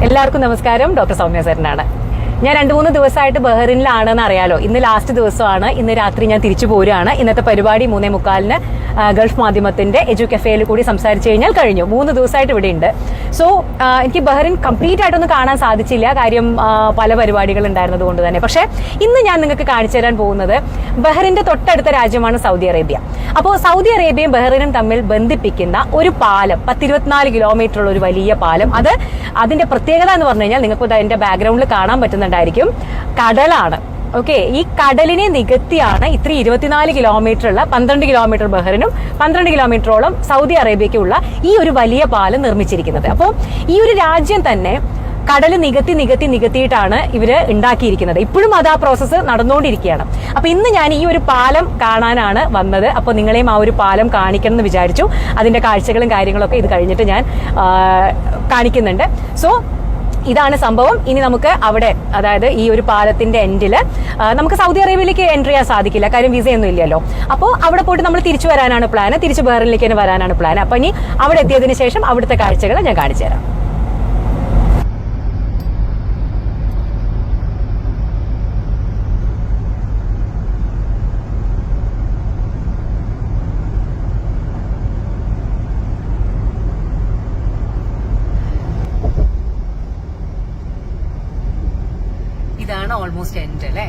എല്ലാവർക്കും നമസ്കാരം. ഡോക്ടർ സൗമ്യ സരനാണ്. ഞാൻ 2-3 ദിവസമായിട്ട് ബഹ്റിനിലാണെന്ന് അറിയാലോ. ഇന്ന് ലാസ്റ്റ് ദിവസമാണ്. ഇന്ന് രാത്രി ഞാൻ തിരിച്ചു പോരുകയാണ്. ഇന്നത്തെ പരിപാടി 3:45 ഗൾഫ് മാധ്യമത്തിന്റെ എജു കഫേയിൽ കൂടി സംസാരിച്ചു കഴിഞ്ഞാൽ കഴിഞ്ഞു. 3 ദിവസമായിട്ട് ഇവിടെ ഉണ്ട്. സോ എനിക്ക് ബഹ്റിൻ കംപ്ലീറ്റ് ആയിട്ടൊന്നും കാണാൻ സാധിച്ചില്ല, കാര്യം പല പരിപാടികൾ ഉണ്ടായിരുന്നത് കൊണ്ട് തന്നെ. പക്ഷേ ഇന്ന് ഞാൻ നിങ്ങൾക്ക് കാണിച്ചു തരാൻ പോകുന്നത് ബഹ്റിന്റെ തൊട്ടടുത്ത രാജ്യമാണ് സൗദി അറേബ്യ. അപ്പോൾ സൗദി അറേബ്യയും ബഹ്റിനും തമ്മിൽ ബന്ധിപ്പിക്കുന്ന ഒരു പാലം, 10-24 കിലോമീറ്റർ ഉള്ള ഒരു വലിയ പാലം. അതിന്റെ പ്രത്യേകത എന്ന് പറഞ്ഞു കഴിഞ്ഞാൽ നിങ്ങൾക്ക് അതിന്റെ ബാക്ക്ഗ്രൗണ്ടിൽ കാണാൻ പറ്റുന്നുണ്ടായിരിക്കും, കടലാണ്. ഓക്കെ, ഈ കടലിനെ നികത്തിയാണ് ഇത്ര 24 കിലോമീറ്റർ ഉള്ള 12 കിലോമീറ്റർ ബഹ്റിനും 12 കിലോമീറ്ററോളം സൗദി അറേബ്യയ്ക്കുള്ള ഈ ഒരു വലിയ പാലം നിർമ്മിച്ചിരിക്കുന്നത്. അപ്പോൾ ഈ ഒരു രാജ്യം തന്നെ കടൽ നികത്തിയിട്ടാണ് ഇവര് ഉണ്ടാക്കിയിരിക്കുന്നത്. ഇപ്പോഴും അത് ആ പ്രോസസ്സ് നടന്നുകൊണ്ടിരിക്കുകയാണ്. അപ്പൊ ഇന്ന് ഞാൻ ഈ ഒരു പാലം കാണാനാണ് വന്നത്. അപ്പോൾ നിങ്ങളെയും ആ ഒരു പാലം കാണിക്കണം എന്ന് വിചാരിച്ചു. അതിന്റെ കാഴ്ചകളും കാര്യങ്ങളൊക്കെ ഇത് കഴിഞ്ഞിട്ട് ഞാൻ കാണിക്കുന്നുണ്ട്. സോ ഇതാണ് സംഭവം. ഇനി നമുക്ക് അവിടെ, അതായത് ഈ ഒരു പാലത്തിന്റെ എൻഡില് നമുക്ക് സൗദി അറേബ്യയിലേക്ക് എൻട്രി ചെയ്യാൻ സാധിക്കില്ല, കാര്യം വിസയൊന്നും ഇല്ലല്ലോ. അപ്പോൾ അവിടെ പോയിട്ട് നമ്മൾ തിരിച്ചു വരാനാണ് പ്ലാൻ, തിരിച്ച് ബഹ്റിനിലേക്ക് തന്നെ വരാനാണ് പ്ലാൻ. അപ്പൊ ഇനി അവിടെ എത്തിയതിനു ശേഷം അവിടുത്തെ കാഴ്ചകൾ ഞാൻ കാണിച്ചു തരാം. ഇതാണ് ഓൾമോസ്റ്റ് എൻഡ് അല്ലേ?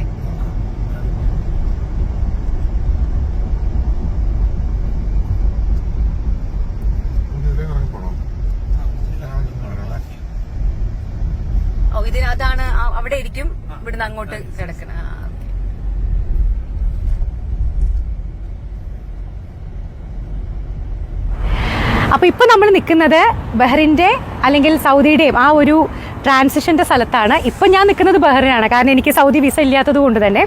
ഓ, അതാണ് അവിടെ ഇരിക്കും, ഇവിടുന്ന് അങ്ങോട്ട് കിടക്കണ. അപ്പൊ ഇപ്പൊ നമ്മൾ നിൽക്കുന്നത് ബഹ്റിന്റെ അല്ലെങ്കിൽ സൗദിയുടെയും ആ ഒരു ട്രാൻസിഷന്റെ സ്ഥലത്താണ്. ഇപ്പൊ ഞാൻ നിൽക്കുന്നത് ബഹ്റിനാണ്, കാരണം എനിക്ക് സൗദി വിസ ഇല്ലാത്തത് കൊണ്ട് തന്നെ.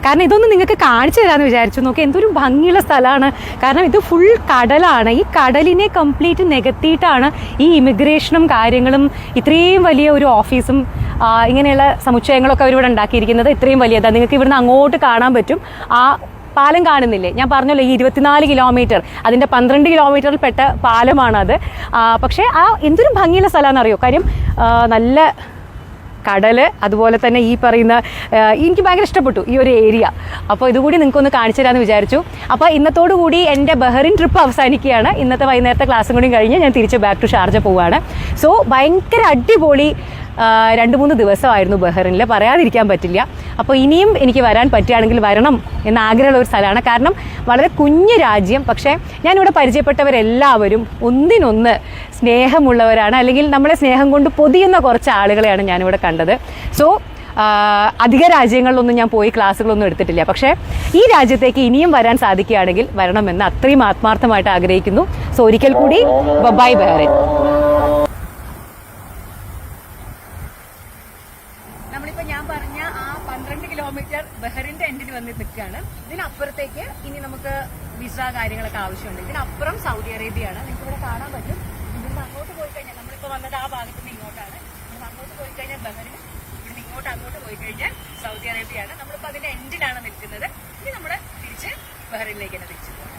കാരണം ഇതൊന്നും നിങ്ങൾക്ക് കാണിച്ചു തരാമെന്ന് വിചാരിച്ചു. നോക്കി എന്തൊരു ഭംഗിയുള്ള സ്ഥലമാണ്. കാരണം ഇത് ഫുൾ കടലാണ്. ഈ കടലിനെ കംപ്ലീറ്റ് നികത്തിയിട്ടാണ് ഈ ഇമിഗ്രേഷനും കാര്യങ്ങളും ഇത്രയും വലിയ ഒരു ഓഫീസും ഇങ്ങനെയുള്ള സമുച്ചയങ്ങളൊക്കെ അവരിവിടെ ഉണ്ടാക്കിയിരിക്കുന്നത്. ഇത്രയും വലിയതാണ്. നിങ്ങൾക്ക് ഇവിടുന്ന് അങ്ങോട്ട് കാണാൻ പറ്റും. ആ പാലം കാണുന്നില്ലേ? ഞാൻ പറഞ്ഞല്ലോ, ഈ 24 കിലോമീറ്റർ, അതിന്റെ 12 കിലോമീറ്ററിൽ പെട്ട പാലമാണത്. പക്ഷേ എന്തൊരു ഭംഗിയുള്ള സ്ഥലമാണെന്ന് അറിയോ? കാര്യം നല്ല കടല്, അതുപോലെ തന്നെ ഈ പറയുന്ന എനിക്ക് ഭയങ്കര ഇഷ്ടപ്പെട്ടു ഈ ഒരു ഏരിയ. അപ്പോൾ ഇതുകൂടി നിങ്ങൾക്കൊന്ന് കാണിച്ചു തരാമെന്ന് വിചാരിച്ചു. അപ്പോൾ ഇന്നത്തോടു കൂടി എൻ്റെ ബഹ്റിൻ ട്രിപ്പ് അവസാനിക്കുകയാണ്. ഇന്നത്തെ വൈകുന്നേരത്തെ ക്ലാസ്സും കൂടി കഴിഞ്ഞ് ഞാൻ തിരിച്ച് ബാക്ക് ടു ഷാർജ പോവുകയാണ്. സോ ഭയങ്കര അടിപൊളി 2-3 ദിവസമായിരുന്നു ബഹ്റിനിൽ, പറയാതിരിക്കാൻ പറ്റില്ല. അപ്പോൾ ഇനിയും എനിക്ക് വരാൻ പറ്റുകയാണെങ്കിൽ വരണം എന്ന ആഗ്രഹമുള്ള ഒരു സ്ഥലമാണ്. കാരണം വളരെ കുഞ്ഞു രാജ്യം, പക്ഷേ ഞാനിവിടെ പരിചയപ്പെട്ടവരെല്ലാവരും ഒന്നിനൊന്ന് സ്നേഹമുള്ളവരാണ്, അല്ലെങ്കിൽ നമ്മളെ സ്നേഹം കൊണ്ട് പൊതിയുന്ന കുറച്ച് ആളുകളെയാണ് ഞാനിവിടെ കണ്ടത്. സോ അധിക രാജ്യങ്ങളിലൊന്നും ഞാൻ പോയി ക്ലാസ്സുകളൊന്നും എടുത്തിട്ടില്ല. പക്ഷേ ഈ രാജ്യത്തേക്ക് ഇനിയും വരാൻ സാധിക്കുകയാണെങ്കിൽ വരണമെന്ന് അത്രയും ആത്മാർത്ഥമായിട്ട് ആഗ്രഹിക്കുന്നു. സോ ഒരിക്കൽ കൂടി ബൈ ബഹ്റിൻ. നമ്മളിപ്പോൾ ഞാൻ പറഞ്ഞ ആ 12 കിലോമീറ്റർ ബഹ്റിന്റെ എൻഡിൽ വന്ന് നിൽക്കുകയാണ്. ഇതിനപ്പുറത്തേക്ക് ഇനി നമുക്ക് വിസ കാര്യങ്ങളൊക്കെ ആവശ്യമുണ്ട്. ഇതിനപ്പുറം സൗദി അറേബ്യയാണ്. നിങ്ങൾക്ക് ഇവിടെ കാണാൻ പറ്റും. ഇവിടുന്ന് അങ്ങോട്ട് പോയി കഴിഞ്ഞാൽ, നമ്മളിപ്പോൾ വന്നത് ആ ഭാഗത്ത് നിന്ന് ഇങ്ങോട്ടാണ്. ഇവിടുന്ന് അങ്ങോട്ട് പോയി കഴിഞ്ഞാൽ ബഹ്റിൻ, ഇവിടുന്ന് അങ്ങോട്ട് പോയി കഴിഞ്ഞാൽ സൗദി അറേബ്യയാണ്. നമ്മളിപ്പോൾ അതിന്റെ എൻഡിലാണ് നിൽക്കുന്നത്. ഇനി നമ്മൾ തിരിച്ച് ബഹ്റിനിലേക്ക് തന്നെ തിരിച്ചു പോകും.